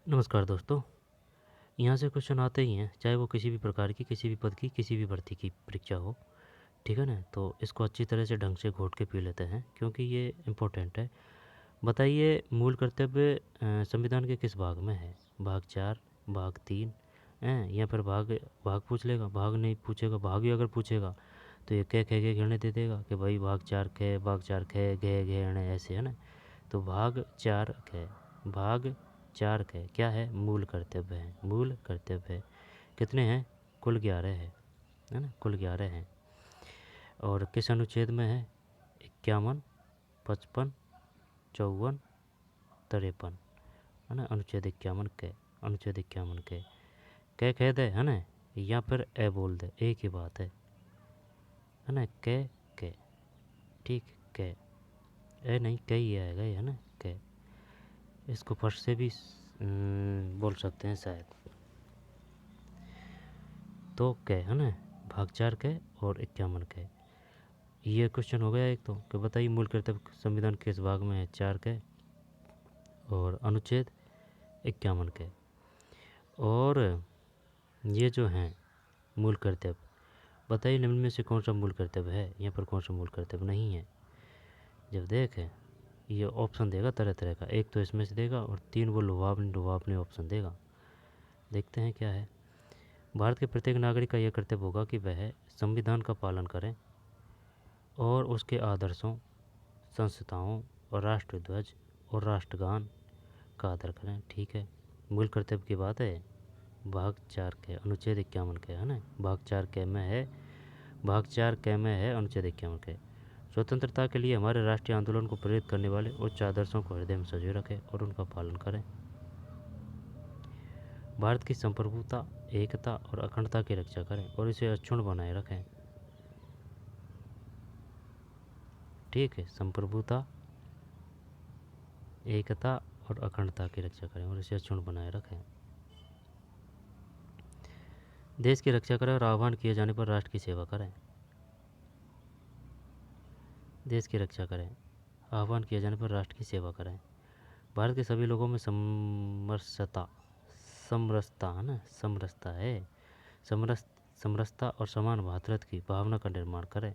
नमस्कार दोस्तों। यहाँ से क्वेश्चन आते ही हैं, चाहे वो किसी भी प्रकार की, किसी भी पद की, किसी भी भर्ती की परीक्षा हो, ठीक है ना? तो इसको अच्छी तरह से ढंग से घोट के पी लेते हैं क्योंकि ये इम्पोर्टेंट है। बताइए, मूल कर्तव्य संविधान के किस भाग में है? भाग 4, भाग 3 हैं, या फिर भाग भाग पूछ लेगा? भाग नहीं पूछेगा, भाग ही अगर पूछेगा तो ये कह खे गहने दे देगा कि भाई भाग 4 खे, भाग 4 खे घे घेणे, ऐसे है ना? तो भाग 4 खे, भाग 4 खे क्या है? मूल कर्तव्य है। मूल कर्तव्य है। कितने हैं? कुल 11 है ना? कुल 11 हैं। और किस अनुच्छेद में है? 51, 55, 54, 53, है ना? अनुच्छेद 51 के, अनुच्छेद 51 के कह कह दे, है ना? या फिर ए बोल दे, एक ही बात है ना? के, ठीक, के, ए नहीं, के ही आएगा ये, है ना? के, इसको फर्स्ट से भी बोल सकते हैं शायद। तो के, है ना? भाग 4 के और 51 के। ये क्वेश्चन हो गया एक तो, कि बताइए मूल कर्तव्य संविधान किस भाग में है? 4 के और अनुच्छेद 51 के। और ये जो हैं मूल कर्तव्य, बताइए निम्न में से कौन सा मूल कर्तव्य है? यहाँ पर कौन सा मूल कर्तव्य नहीं है? जब देखें, ये ऑप्शन देगा तरह तरह का, एक तो इसमें से देगा और 3 वो लुभावनी ऑप्शन देगा। देखते हैं क्या है। भारत के प्रत्येक नागरिक का यह कर्तव्य होगा कि वह संविधान का पालन करें और उसके आदर्शों, संस्थाओं और राष्ट्रध्वज और राष्ट्रगान का आदर करें। ठीक है, मूल कर्तव्य की बात है। भाग 4 के, अनुच्छेद 51 के, है ना? भाग 4 के में है, भाग 4 के में है अनुच्छेद 51 के। स्वतंत्रता के लिए हमारे राष्ट्रीय आंदोलन को प्रेरित करने वाले उच्च आदर्शों को हृदय में सजोए रखें और उनका पालन करें। भारत की संप्रभुता, एकता और अखंडता की रक्षा करें और इसे अक्षुण्ण बनाए रखें। ठीक है, संप्रभुता, एकता और अखंडता की रक्षा करें और इसे अक्षुण्ण बनाए रखें। देश की रक्षा करें और आह्वान किए जाने पर राष्ट्र की सेवा करें। देश की रक्षा करें, आह्वान किए जाने पर राष्ट्र की सेवा करें। भारत के सभी लोगों में समरसता, समरसता है ना? समरसता है, समरसता और समान भातृत्व की भावना का निर्माण करें।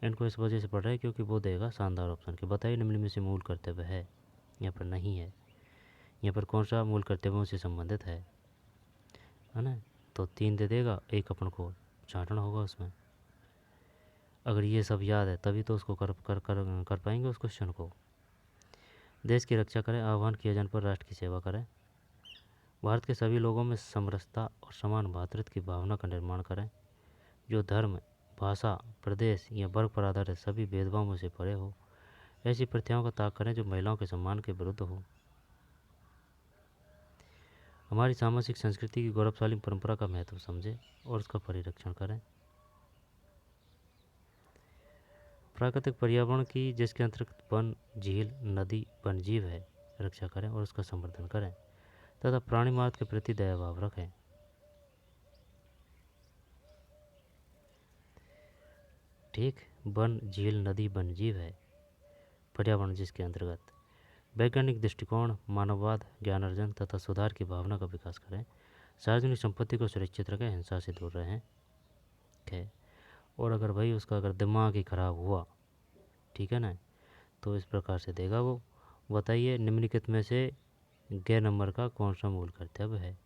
इनको इस वजह से पढ़ रहे हैं क्योंकि वो देगा शानदार ऑप्शन के। बताइए निम्न में से मूल कर्तव्य है? यहाँ पर नहीं है। यहाँ पर कौन सा मूल कर्तव्यों से संबंधित है ना? तो 3 दे देगा, एक अपन को छांटना होगा उसमें। अगर ये सब याद है तभी तो उसको कर पाएंगे उस क्वेश्चन को। देश की रक्षा करें, आह्वान किए जाने पर राष्ट्र की सेवा करें। भारत के सभी लोगों में समरसता और समान भातृत्व की भावना का निर्माण करें, जो धर्म, भाषा, प्रदेश या वर्ग पर आधारित सभी भेदभावों से परे हो। ऐसी प्रथाओं का त्याग करें जो महिलाओं के सम्मान के विरुद्ध हो। हमारी सामाजिक संस्कृति की गौरवशाली परंपरा का महत्व समझें और उसका परिरक्षण करें। प्राकृतिक पर्यावरण की, जिसके अंतर्गत वन, झील, नदी, वन्यजीव है, रक्षा करें और उसका संवर्धन करें तथा प्राणी मात्र के प्रति दयाभाव रखें। ठीक, वन, झील, नदी, वन्यजीव है, पर्यावरण जिसके अंतर्गत। वैज्ञानिक दृष्टिकोण, मानववाद, ज्ञान अर्जन तथा सुधार की भावना का विकास करें। सार्वजनिक संपत्ति को सुरक्षित रखें, हिंसा से दूर रहें। है, और अगर भाई उसका अगर दिमाग ही खराब हुआ, ठीक है ना, तो इस प्रकार से देगा वो। बताइए निम्नलिखित में से गैर नंबर का कौन सा मूल कर्तव्य है?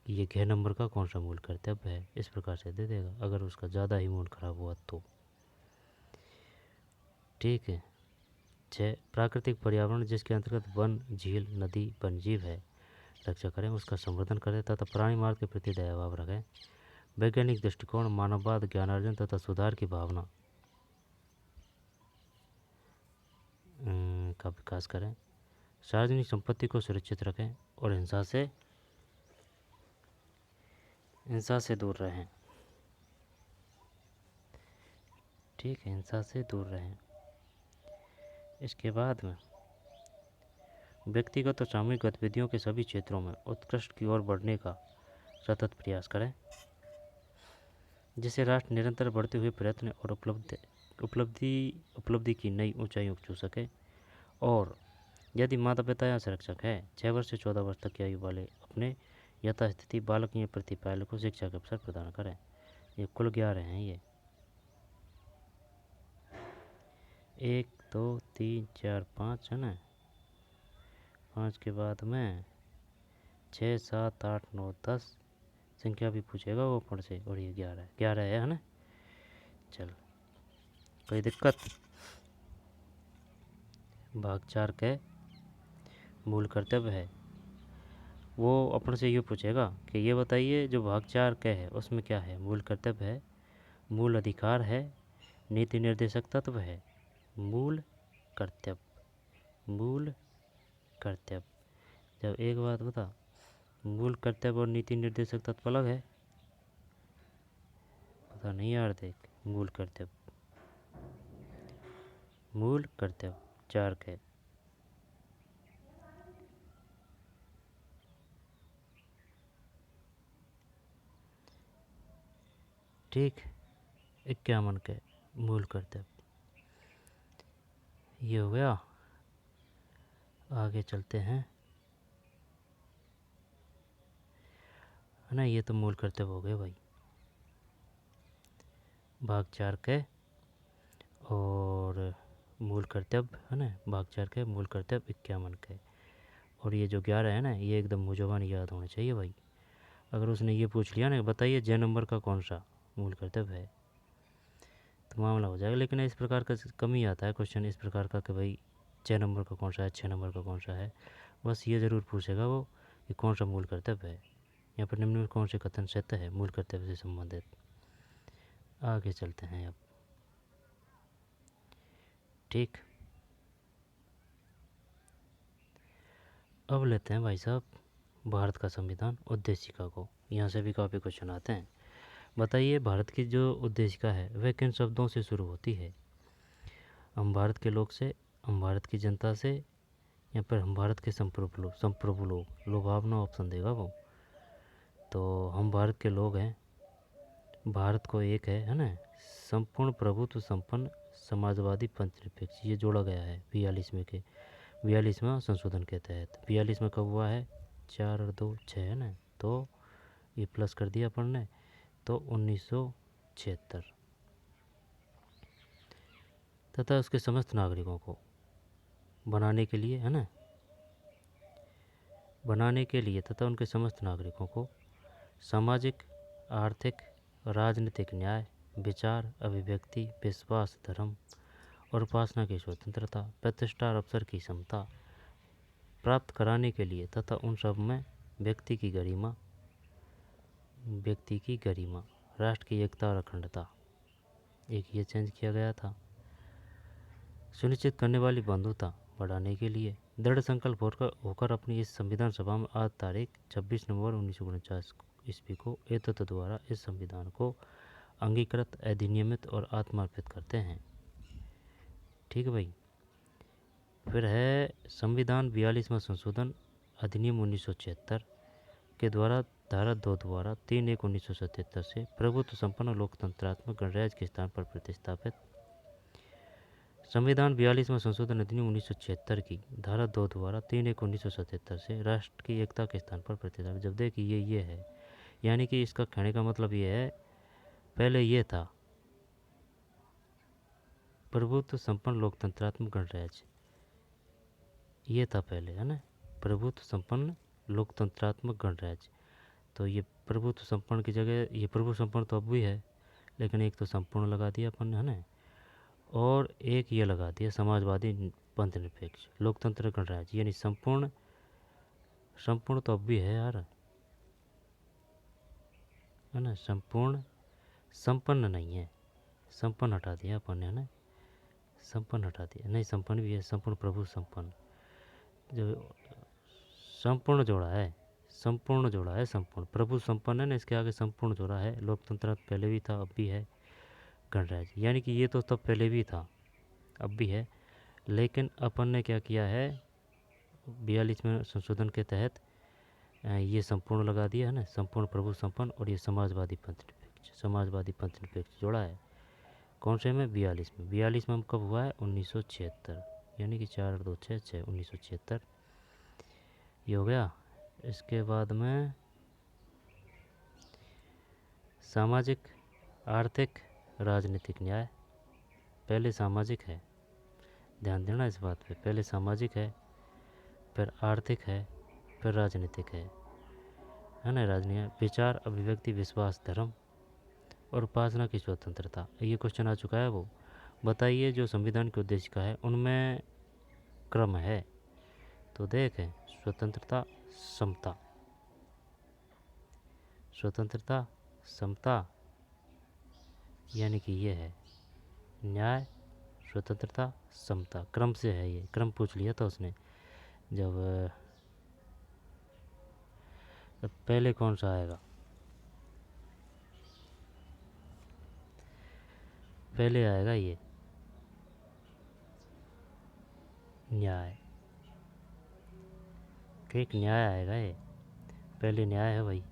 ये गैर नंबर का कौन सा मूल कर्तव्य है? इस प्रकार से दे देगा अगर उसका ज़्यादा ही मूड खराब हुआ तो। ठीक है। 6, प्राकृतिक पर्यावरण जिसके अंतर्गत वन, झील, नदी, वन्यजीव है, रक्षा करें, उसका संवर्धन करें तथा प्राणी मार्ग के प्रति दयाभाव रखें। वैज्ञानिक दृष्टिकोण, मानववाद, ज्ञानार्जन तथा सुधार की भावना का विकास करें। सार्वजनिक संपत्ति को सुरक्षित रखें और हिंसा से दूर रहें। ठीक है, हिंसा से दूर रहें। इसके बाद में व्यक्तिगत और सामूहिक गतिविधियों के सभी क्षेत्रों में उत्कृष्ट की ओर बढ़ने का सतत प्रयास करें, जिससे राष्ट्र निरंतर बढ़ते हुए प्रयत्न और उपलब्धि की नई ऊंचाइयों को छू सके और यदि माता पिता या संरक्षक है 6 वर्ष से 14 वर्ष तक की आयु वाले अपने यथास्थिति बालक या प्रतिपालक को शिक्षा के अवसर प्रदान करें। ये कुल 11 हैं। ये 1 2 3 4 5 है ना, 5 के बाद में 6 7 8 9 10 संख्या भी पूछेगा वो ऊपर से, और ये 11 है ना। चल कोई दिक्कत? भाग 4 के मूल कर्तव्य है, वो अपन से ये पूछेगा कि ये बताइए जो भाग 4 के है उसमें क्या है। मूल कर्तव्य है, मूल अधिकार है, नीति निर्देशक तत्व है। मूल कर्तव्य। जब एक बात बता, मूल कर्तव्य और नीति निर्देशक तत्व अलग है? पता नहीं यार, देख मूल कर्तव्य 4 के। ठीक, 51 के मूल कर्तव्य ये हो गया। आगे चलते हैं, है ना। ये तो मूल कर्तव्य हो गए भाई, भाग 4 के और मूल कर्तव्य, है ना। भाग 4 के मूल कर्तव्य 51 के। और ये जो 11 है ना, ये एकदम मुझे याद होने चाहिए भाई। अगर उसने ये पूछ लिया ना, बताइए j नंबर का कौन सा मूल कर्तव्य है, तो मामला हो जाएगा। लेकिन इस प्रकार का कम ही आता है क्वेश्चन इस प्रकार का कि भाई 6 नंबर का कौन सा है, 6 नंबर का कौन सा है। बस ये ज़रूर पूछेगा वो कि कौन सा मूल कर्तव्य है, यहाँ पर निम्न में कौन से कथन सत्य है मूल कर्तव्य से संबंधित। आगे चलते हैं अब। ठीक, अब लेते हैं भाई साहब भारत का संविधान उद्देशिका को। यहाँ से भी काफ़ी क्वेश्चन आते हैं। बताइए भारत की जो उद्देशिका है वह किन शब्दों से शुरू होती है। हम भारत के लोग से, हम भारत की जनता से, या फिर हम भारत के संप्रभु लोग। लोभावना ऑप्शन देगा वो। तो हम भारत के लोग हैं, भारत को एक है ना, संपूर्ण प्रभुत्व संपन्न समाजवादी पंथनिरपेक्ष, ये जोड़ा गया है 42वां संशोधन के तहत। 42 में कब हुआ है? 4 और 2 6 है ना, तो ये प्लस कर दिया अपन ने, तो 1976। तथा उसके समस्त नागरिकों को बनाने के लिए, है ना, बनाने के लिए तथा उनके समस्त नागरिकों को सामाजिक, आर्थिक, राजनीतिक न्याय, विचार, अभिव्यक्ति, विश्वास, धर्म और उपासना की स्वतंत्रता, प्रतिष्ठा और अवसर की समता प्राप्त कराने के लिए तथा उन सब में व्यक्ति की गरिमा, राष्ट्र की एकता और अखंडता, एक ये चेंज किया गया था, सुनिश्चित करने वाली बंधुता बढ़ाने के लिए दृढ़ संकल्प होकर अपनी इस संविधान सभा में आज तारीख 26 नवंबर 1949 ईस्वी को एतत् द्वारा इस संविधान को अंगीकृत, अधिनियमित और आत्मार्पित करते हैं। ठीक है भाई। फिर है संविधान 42वां संशोधन अधिनियम 1976 के द्वारा धारा 2 द्वारा 3/1/1977 से प्रभुत्व संपन्न लोकतंत्रात्मक गणराज्य के स्थान पर प्रतिस्थापित। संविधान 42वां संशोधन अधिनियम 1976 की धारा 2 द्वारा 3/1/1977 से राष्ट्र की एकता के स्थान पर प्रतिस्थापित। जब देखिए ये है, यानी कि इसका कहने का मतलब ये है, पहले ये था प्रभुत्व संपन्न लोकतंत्रात्मक गणराज्य, ये था पहले, है ना, प्रभुत्व संपन्न लोकतंत्रात्मक गणराज्य। तो ये प्रभुत्व संपन्न की जगह ये प्रभु संपन्न तो अब भी है, लेकिन एक तो संपूर्ण लगा दिया अपन ने, है ना, और एक ये लगा दिया समाजवादी पंथनिरपेक्ष लोकतंत्र गणराज्य, यानी संपूर्ण तो अब भी है यार, है ना। संपन्न नहीं है, संपन्न हटा दिया अपन ने, है ना, संपन्न हटा दिया, नहीं संपन्न भी है, संपूर्ण प्रभु संपन्न, जो संपूर्ण जोड़ा है संपूर्ण प्रभु संपन्न है ना, इसके आगे संपूर्ण जोड़ा है। लोकतंत्र पहले भी था, अब भी है, गणराज्य, यानी कि ये तो तब पहले भी था, अब भी है, लेकिन अपन ने क्या किया है 42वें संशोधन के तहत ये संपूर्ण लगा दिया, है ना, संपूर्ण प्रभु संपन्न, और ये समाजवादी पंथनिरपेक्ष जोड़ा है। कौन से में? 42 में। 42 में कब हुआ है? 1976। यानी कि 4 और 2 6 6 1976 ये हो गया। इसके बाद में सामाजिक, आर्थिक, राजनीतिक न्याय। पहले सामाजिक है, ध्यान देना इस बात पे, पहले सामाजिक है, फिर आर्थिक है, फिर राजनीतिक है ना। राजनीय विचार, अभिव्यक्ति, विश्वास, धर्म और उपासना की स्वतंत्रता। ये क्वेश्चन आ चुका है। वो बताइए जो संविधान के उद्देश्य का है उनमें क्रम है। तो देखें, स्वतंत्रता, समता, स्वतंत्रता, समता, यानी कि ये है न्याय, स्वतंत्रता, समता, क्रम से है। ये क्रम पूछ लिया था उसने जब पहले कौन सा आएगा, पहले आएगा ये न्याय, ठीक, न्याय आएगा ये, पहले न्याय है भाई,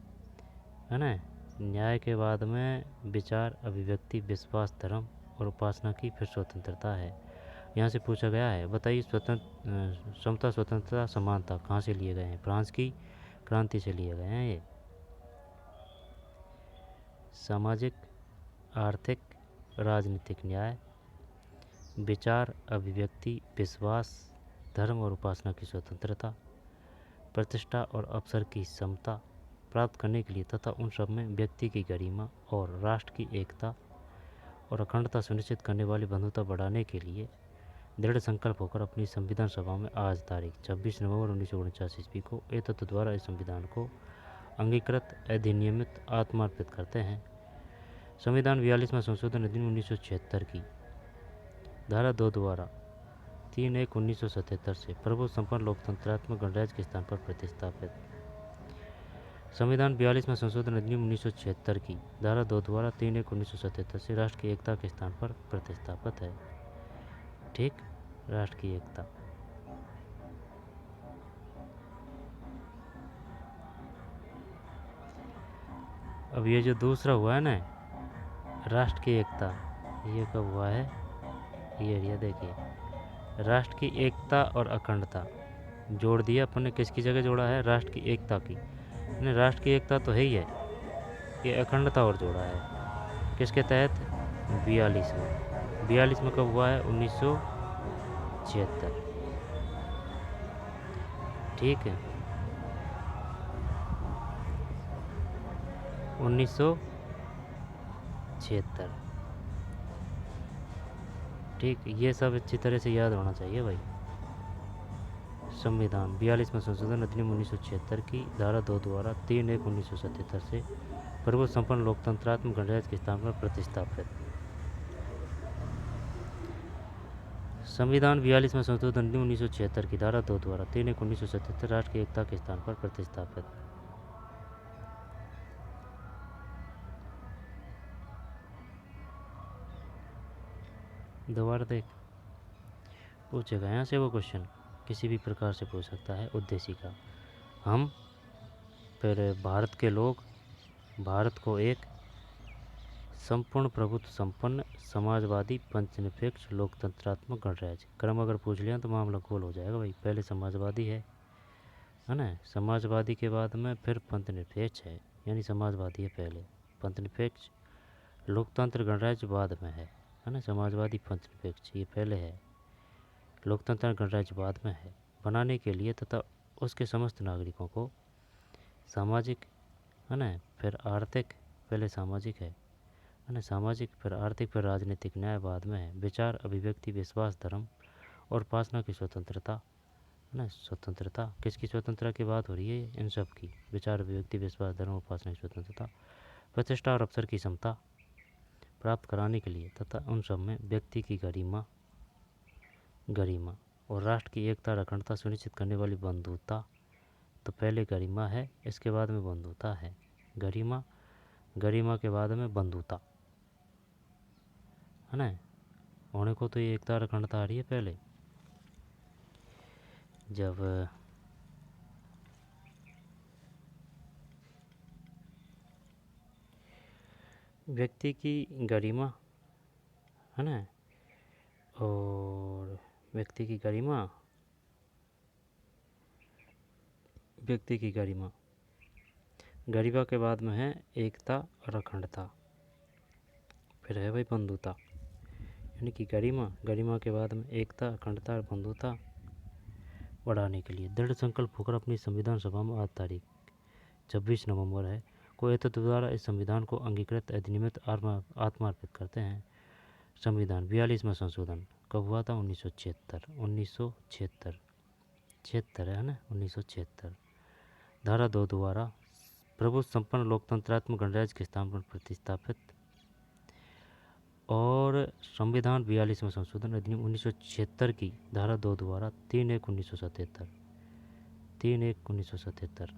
है ना। न्याय के बाद में विचार, अभिव्यक्ति, विश्वास, धर्म और उपासना की, फिर स्वतंत्रता है। यहाँ से पूछा गया है, बताइए समता, स्वतंत्रता, समानता कहाँ से लिए गए हैं। फ्रांस की क्रांति से लिए गए हैं ये। सामाजिक, आर्थिक, राजनीतिक न्याय, विचार, अभिव्यक्ति, विश्वास, धर्म और उपासना की स्वतंत्रता, प्रतिष्ठा और अवसर की समता प्राप्त करने के लिए तथा उन सब में व्यक्ति की गरिमा और राष्ट्र की एकता और अखंडता सुनिश्चित करने वाली बंधुता बढ़ाने के लिए दृढ़ संकल्प होकर अपनी संविधान सभा में आज तारीख 26 नवंबर 1949 ईस्वी को ए तत्व द्वारा इस संविधान को अंगीकृत, अधिनियमित, आत्मार्पित करते हैं। संविधान 42वां संशोधन अधिनियम 1976 की धारा 2 द्वारा 3/1/1977 से प्रभु संपन्न लोकतंत्रात्मक गणराज्य के स्थान पर प्रतिस्थापित। संविधान 42वां संशोधन अधिनियम 1976 की धारा 2 द्वारा 3/1/1977 से राष्ट्र की एकता के स्थान पर प्रतिस्थापित है। ठीक, राष्ट्र की एकता। अब ये जो दूसरा हुआ है ना, राष्ट्र की एकता, ये कब हुआ है, ये एरिया देखिए, राष्ट्र की एकता और अखंडता जोड़ दिया अपन ने। किसकी जगह जोड़ा है, राष्ट्र की एकता की, नहीं, राष्ट्र की एकता तो है ही है, ये अखंडता और जोड़ा है। किसके तहत, 42 में कब हुआ है, 1976, ठीक है, 1976, ठीक, ये सब अच्छी तरह से याद होना चाहिए भाई। संविधान 42वां संशोधन अधिनियम 1976 की धारा 2 द्वारा 3/1/1977 से प्रभु संपन्न लोकतंत्रात्मक गणराज्य के स्थान पर प्रतिस्थापित। संविधान 42वां संशोधन अधिनियम 1976 की धारा 2 द्वारा 3/1/1977 राष्ट्र की एकता के स्थान पर प्रतिस्थापित। दोबारा देख, पूछेगा यहाँ से वो क्वेश्चन, किसी भी प्रकार से पूछ सकता है, उद्देश्य का। हम फिर भारत के लोग भारत को एक संपूर्ण प्रभुत्व संपन्न समाजवादी पंचनिरपेक्ष लोकतंत्रात्मक गणराज्य, क्रम अगर पूछ लिया तो मामला गोल हो जाएगा भाई। पहले समाजवादी है ना, समाजवादी के बाद में फिर पंचनिरपेक्ष है, यानी समाजवादी है पहले, पंचनिरपेक्ष लोकतंत्र गणराज्य बाद में है ना। समाजवादी पंचनिरपेक्ष ये पहले है, लोकतंत्र गणराज्य बाद में है। बनाने के लिए तथा उसके समस्त नागरिकों को सामाजिक, है ना, फिर आर्थिक, पहले सामाजिक है ना, सामाजिक, फिर आर्थिक, फिर राजनीतिक न्याय बाद में है। विचार, अभिव्यक्ति, विश्वास, धर्म और उपासना की स्वतंत्रता, है ना। स्वतंत्रता किसकी स्वतंत्रता की बात हो रही है, इन सब की, विचार, अभिव्यक्ति, विश्वास, धर्म, उपासना की स्वतंत्रता, प्रतिष्ठा और अवसर की समता प्राप्त कराने के लिए तथा उन सब में व्यक्ति की गरिमा और राष्ट्र की एकता और अखंडता सुनिश्चित करने वाली बंधुता। तो पहले गरिमा है, इसके बाद में बंधुता है। गरिमा के बाद में बंधुता, है ना। होने को तो ये एकता और अखंडता आ रही है पहले, जब व्यक्ति की गरिमा, है ना, और व्यक्ति की गरिमा, व्यक्ति की गरिमा। गरिमा के बाद में है एकता और अखंडता, फिर है भाई बंधुता। यानी कि गरिमा, गरिमा के बाद में एकता, अखंडता और बंधुता बढ़ाने के लिए दृढ़ संकल्प होकर अपनी संविधान सभा में आज तारीख 26 नवंबर है को एतद द्वारा इस संविधान को अंगीकृत अधिनियमित आत्मार्पित करते हैं। संविधान 42वां संशोधन कब हुआ था? 1976। 1976 है ना, 1976। धारा 2 द्वारा प्रभु संपन्न लोकतंत्रात्मक गणराज्य के स्थान पर प्रतिस्थापित। और संविधान 42वां संशोधन अधिनियम 1976 की धारा 2 द्वारा 3/1/1977 3/1/1977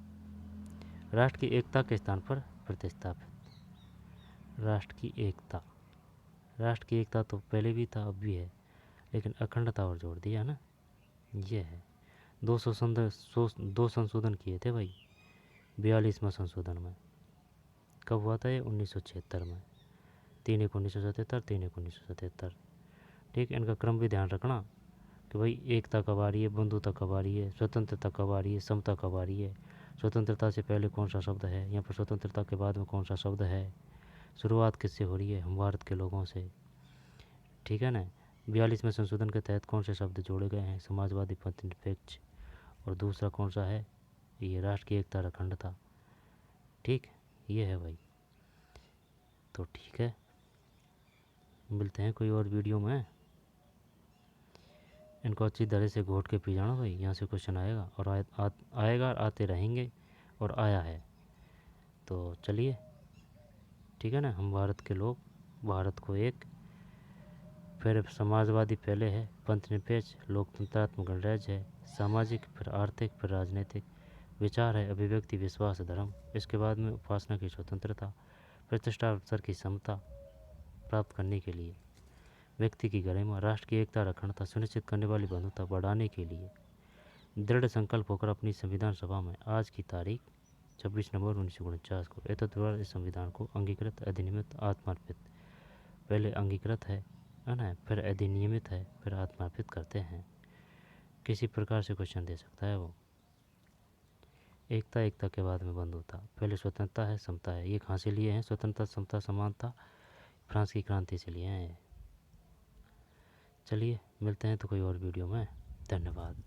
राष्ट्र की एकता के स्थान पर प्रतिस्थापित। राष्ट्र की एकता, राष्ट्र की एकता तो पहले भी था, अब भी है, लेकिन अखंडता और जोड़ दिया ना, ये है। 2 संशोधन किए थे भाई 42वां संशोधन में। कब हुआ था ये? 1976 में। 3/1/1977, 3/1/1977। ठीक, इनका क्रम भी ध्यान रखना कि भाई एकता कब आ रही है, बंधुता कब आ रही है, स्वतंत्रता कब आ रही है, समता कब आ रही है। स्वतंत्रता से पहले कौन सा शब्द है, यहाँ पर स्वतंत्रता के बाद में कौन सा शब्द है, शुरुआत किससे हो रही है? हम भारत के लोगों से। ठीक है ना। 42वें संशोधन के तहत कौन से शब्द जोड़े गए हैं? समाजवादी, पंथ निरपेक्ष, और दूसरा कौन सा है? ये राष्ट्र की एकता और अखंडता। ठीक, ये है भाई। तो ठीक है, मिलते हैं कोई और वीडियो में। इनको अच्छी तरह से घोट के पी जाना भाई, यहाँ से क्वेश्चन आएगा और आएगा और आते रहेंगे, और आया है। तो चलिए, ठीक है ना। हम भारत के लोग, भारत को एक, फिर समाजवादी पहले है, पंथ निरपेक्ष, लोकतंत्रात्मक गणराज्य है, सामाजिक, फिर आर्थिक, फिर राजनीतिक, विचार है, अभिव्यक्ति, विश्वास, धर्म, इसके बाद में उपासना की स्वतंत्रता, प्रतिष्ठा अवसर की समता प्राप्त करने के लिए, व्यक्ति की गरिमा, राष्ट्र की एकता और अखंडता सुनिश्चित करने वाली बंधुता बढ़ाने के लिए दृढ़ संकल्प होकर अपनी संविधान सभा में आज की तारीख 26 नवंबर 1949 को एतद्वारा इस संविधान को अंगीकृत, अधिनियमित, आत्मार्पित, पहले अंगीकृत है ना, फिर अधिनियमित है, फिर आत्मार्पित करते हैं। किसी प्रकार से क्वेश्चन दे सकता है वो। एकता, एकता के बाद में बंधुता, पहले स्वतंत्रता है, समता है। ये कहाँ से लिए हैं? स्वतंत्रता, समता, समानता फ्रांस की क्रांति से लिए हैं। चलिए, मिलते हैं तो कोई और वीडियो में। धन्यवाद।